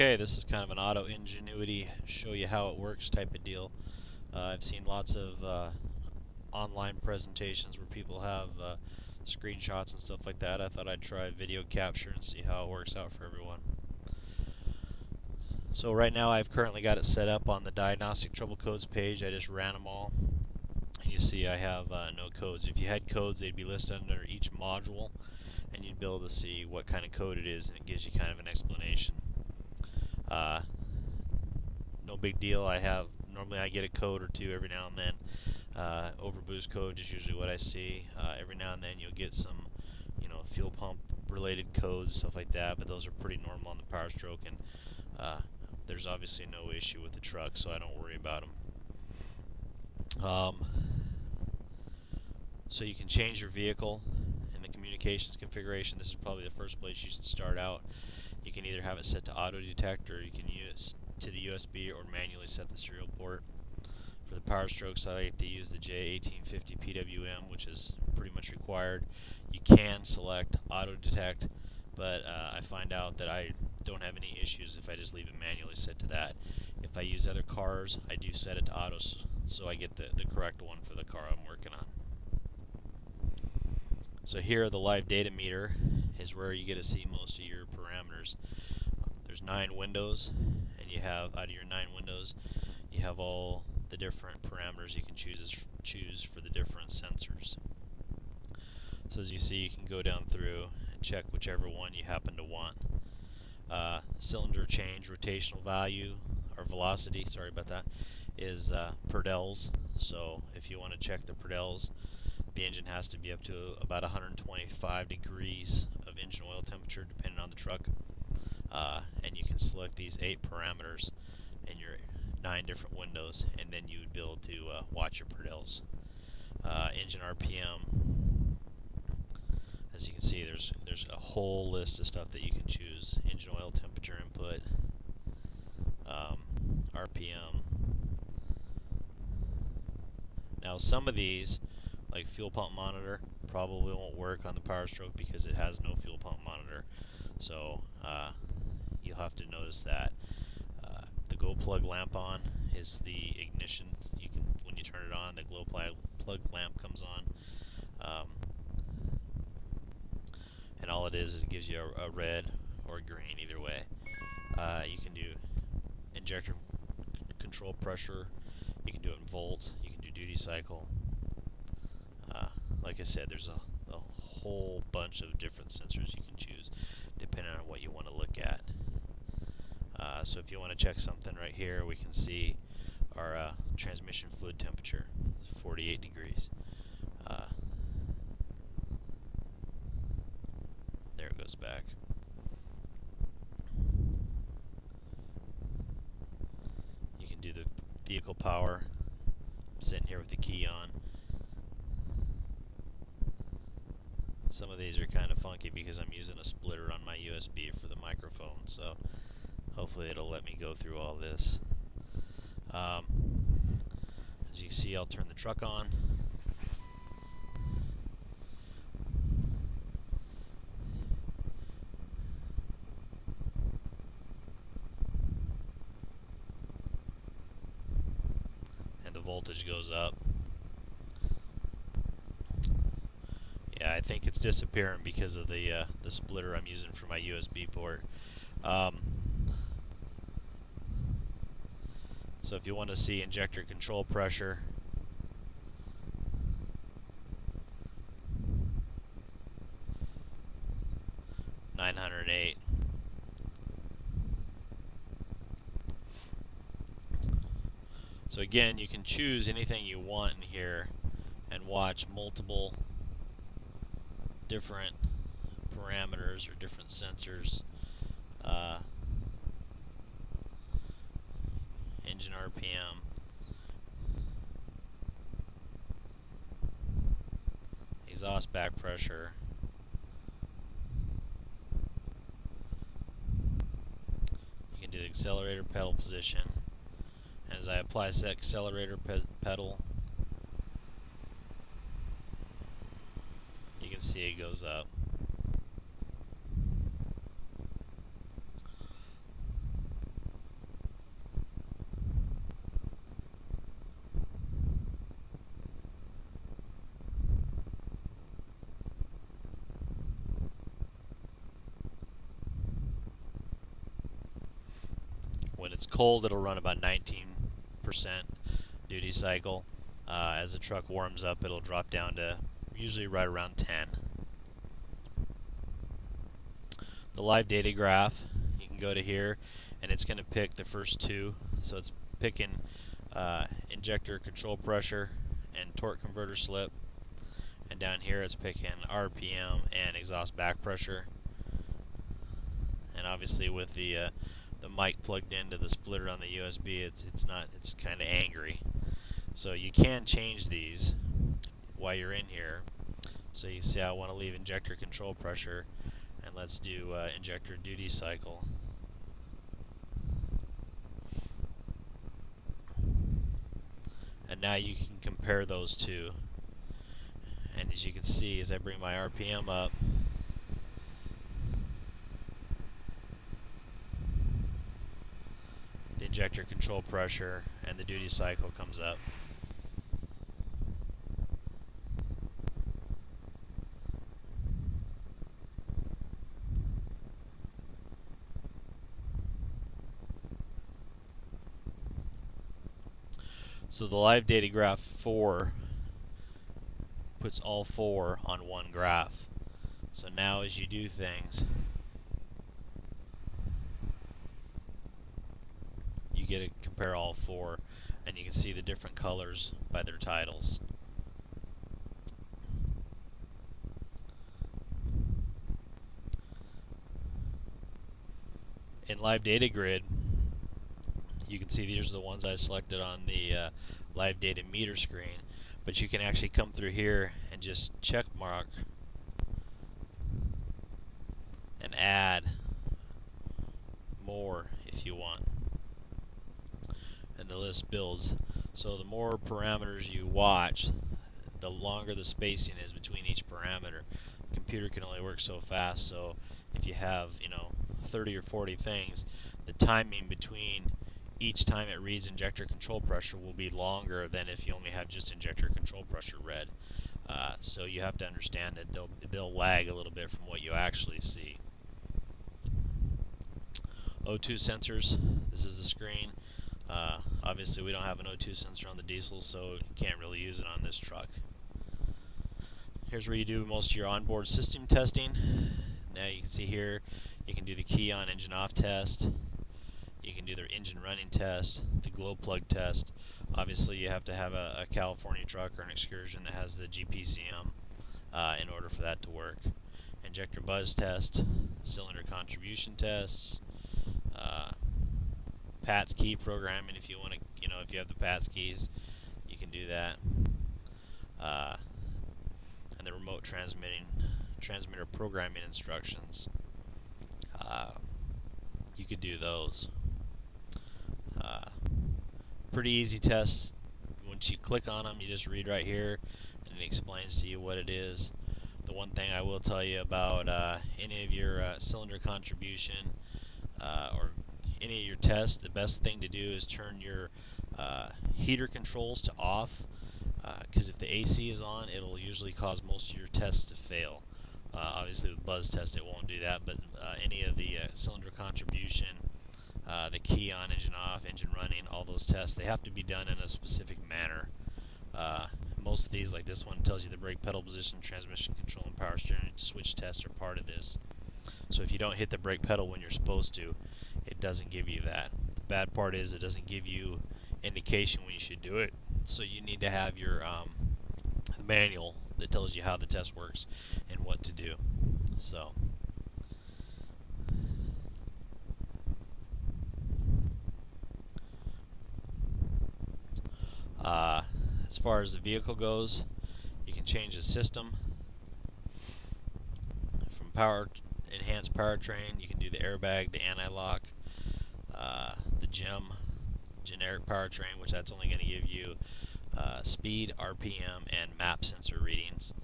Okay, this is kind of an Autoenginuity, show you how it works type of deal. I've seen lots of online presentations where people have screenshots and stuff like that. I thought I'd try video capture and see how it works out for everyone. So right now I've currently got it set up on the diagnostic trouble codes page. I just ran them all. And you see I have no codes. If you had codes, they'd be listed under each module, and you'd be able to see what kind of code it is, and it gives you kind of an explanation. No big deal. Normally I get a code or two every now and then. Overboost code is usually what I see. Every now and then you'll get some, fuel pump related codes, stuff like that, but those are pretty normal on the Power Stroke, and there's obviously no issue with the truck, so I don't worry about them. So you can change your vehicle in the communications configuration. This is probably the first place you should start out. You can either have it set to auto detect, or you can use to the USB, or manually set the serial port. For the Power Strokes, I like to use the J1850 PWM, which is pretty much required. You can select auto detect, but I find out that I don't have any issues if I just leave it manually set to that. If I use other cars, I do set it to auto, so I get the correct one for the car I'm working on. So here, the live data meter is where you get to see most of your parameters. There's 9 windows, and you have, out of your 9 windows, you have all the different parameters you can choose for the different sensors. So as you see, you can go down through and check whichever one you happen to want. Cylinder change rotational value, or velocity, sorry about that, is perdels. So if you want to check the perdels, the engine has to be up to about 125 degrees of engine oil temperature, depending on the truck. And you can select these 8 parameters in your 9 different windows, and then you would be able to watch your perdels. Engine RPM, as you can see, there's a whole list of stuff that you can choose. Engine oil temperature input, RPM. Now some of these, like fuel pump monitor, probably won't work on the Power Stroke because it has no fuel pump monitor. So you'll have to notice that. The glow plug lamp on is the ignition. You can, when you turn it on, the glow plug lamp comes on, and all it is it gives you a red or green, either way. You can do injector control pressure. You can do it in volts. You can do duty cycle. Like I said, there's a whole bunch of different sensors you can choose depending on what you want to look at. So if you want to check something right here, we can see our transmission fluid temperature is 48 degrees. There it goes back. You can do the vehicle power. I'm sitting here with the key on. Some of these are kind of funky because I'm using a splitter on my USB for the microphone, so hopefully it'll let me go through all this. As you can see, I'll turn the truck on. And the voltage goes up. Yeah, I think it's disappearing because of the splitter I'm using for my USB port. So if you want to see injector control pressure, (908). So again, you can choose anything you want in here and watch multiple different parameters or different sensors. Engine RPM, exhaust back pressure, you can do the accelerator pedal position, and as I apply the accelerator pedal, you can see it goes up. it's cold, it'll run about 19% duty cycle. As the truck warms up, it'll drop down to usually right around 10. The live data graph, you can go to here, and it's going to pick the first two. So it's picking injector control pressure and torque converter slip. And down here it's picking RPM and exhaust back pressure. And obviously with the mic plugged into the splitter on the USB, it's kind of angry. So you can change these while you're in here. So you see I want to leave injector control pressure, and let's do injector duty cycle. And now you can compare those two. And as you can see, as I bring my RPM up, the injector control pressure and the duty cycle comes up. So the live data graph 4 puts all 4 on one graph. So now as you do things, you get to compare all 4, and you can see the different colors by their titles. In live data grid, you can see these are the ones I selected on the live data meter screen, but you can actually come through here and just check mark and add more if you want, and the list builds. So the more parameters you watch, the longer the spacing is between each parameter. The computer can only work so fast, so if you have 30 or 40 things, the timing between each time it reads injector control pressure will be longer than if you only have just injector control pressure read. So you have to understand that they'll lag a little bit from what you actually see. O2 sensors, this is the screen. Obviously we don't have an O2 sensor on the diesel, so you can't really use it on this truck. Here's where you do most of your onboard system testing. Now you can see here, you can do the key on engine off test. You can do their engine running test, the glow plug test. Obviously you have to have a California truck or an Excursion that has the GPCM in order for that to work. Injector buzz test, cylinder contribution test, PATS key programming if you want to, if you have the PATS keys, you can do that. And the remote transmitter programming instructions, you could do those. Pretty easy tests. Once you click on them, you just read right here, and it explains to you what it is. The one thing I will tell you about any of your cylinder contribution or any of your tests, the best thing to do is turn your heater controls to off, because if the AC is on, it'll usually cause most of your tests to fail. Obviously with buzz test it won't do that, but any of the cylinder contribution, the key on, engine off, engine running, all those tests, they have to be done in a specific manner. Most of these, like this one, tells you the brake pedal position, transmission control, and power steering switch tests are part of this. So if you don't hit the brake pedal when you're supposed to, it doesn't give you that. The bad part is it doesn't give you indication when you should do it. So you need to have your manual that tells you how the test works and what to do. So as far as the vehicle goes, you can change the system from enhanced powertrain. You can do the airbag, the anti-lock, the generic powertrain, which that's only going to give you speed, RPM, and map sensor readings.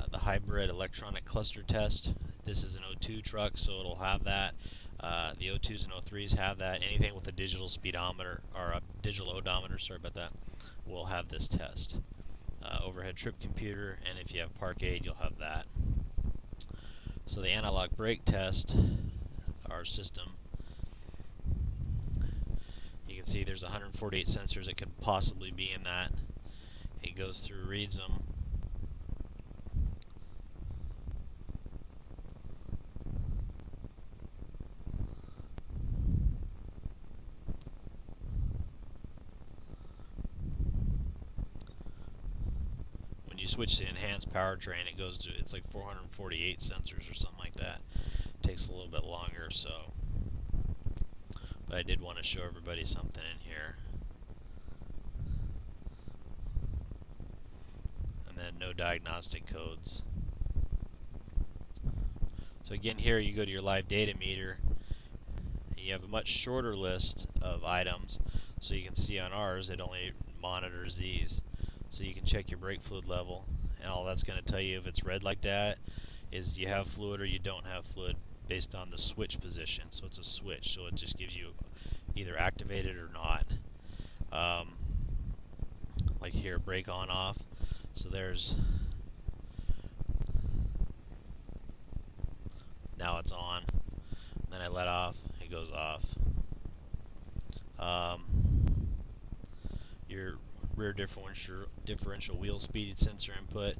The hybrid electronic cluster test. This is an O2 truck, so it'll have that. The O2s and O3s have that. Anything with a digital speedometer or a digital odometer, sorry about that, will have this test. Overhead trip computer, and if you have park aid, you'll have that. So the analog brake test, our system, can see there's 148 sensors that could possibly be in that. It goes through, reads them. When you switch to enhanced powertrain, it goes to, it's like 448 sensors or something like that. It takes a little bit longer, so. But I did want to show everybody something in here. And then no diagnostic codes. So again, here you go to your live data meter, and you have a much shorter list of items. So you can see on ours, it only monitors these. So you can check your brake fluid level, and all that's going to tell you if it's red like that is you have fluid or you don't have fluid based on the switch position. So it's a switch, so it just gives you either activated or not. Like here, brake on off. So there's, now it's on. Then I let off, it goes off. Your rear differential wheel speed sensor input.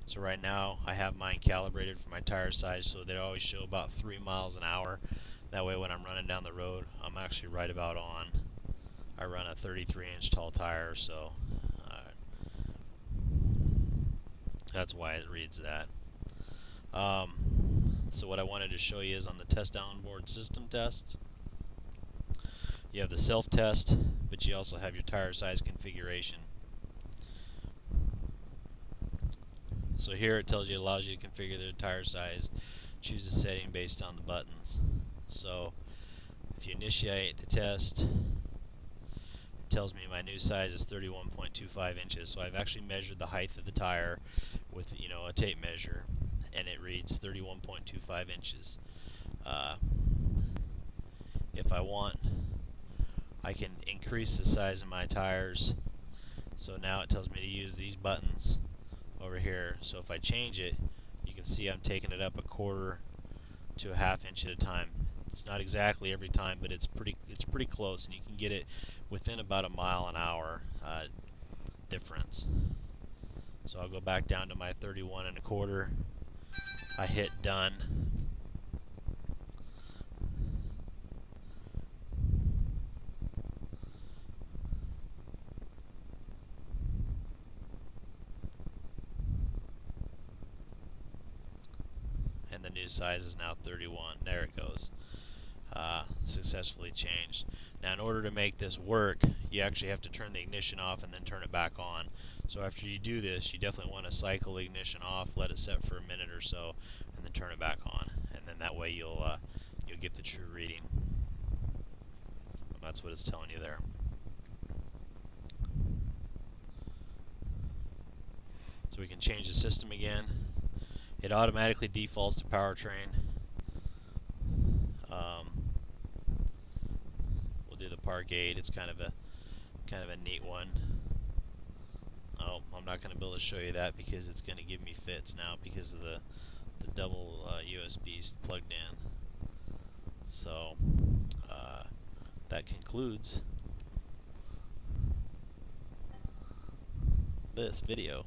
So right now I have mine calibrated for my tire size, so they always show about 3 miles an hour. That way when I'm running down the road, I'm actually right about on. I run a 33-inch tall tire, so that's why it reads that. So what I wanted to show you is on the test onboard system tests, you have the self-test, but you also have your tire size configuration. So here it tells you, it allows you to configure the tire size, choose a setting based on the buttons. So if you initiate the test, it tells me my new size is 31.25 inches. So I've actually measured the height of the tire with, you know, a tape measure, and it reads 31.25 inches. If I want, I can increase the size of my tires. So now it tells me to use these buttons over here. So if I change it, you can see I'm taking it up a quarter to a half inch at a time. It's not exactly every time, but it's pretty close, and you can get it within about a mile an hour difference. So I'll go back down to my 31 and a quarter. I hit done. And the new size is now 31. There it goes. Successfully changed. Now in order to make this work, you actually have to turn the ignition off and then turn it back on. So after you do this, you definitely want to cycle the ignition off, let it set for a minute or so, and then turn it back on. And then that way you'll get the true reading. And that's what it's telling you there. So we can change the system again. It automatically defaults to powertrain. We'll do the Park 8. It's kind of a neat one. Oh, I'm not going to be able to show you that because it's going to give me fits now because of the double USBs plugged in. So that concludes this video.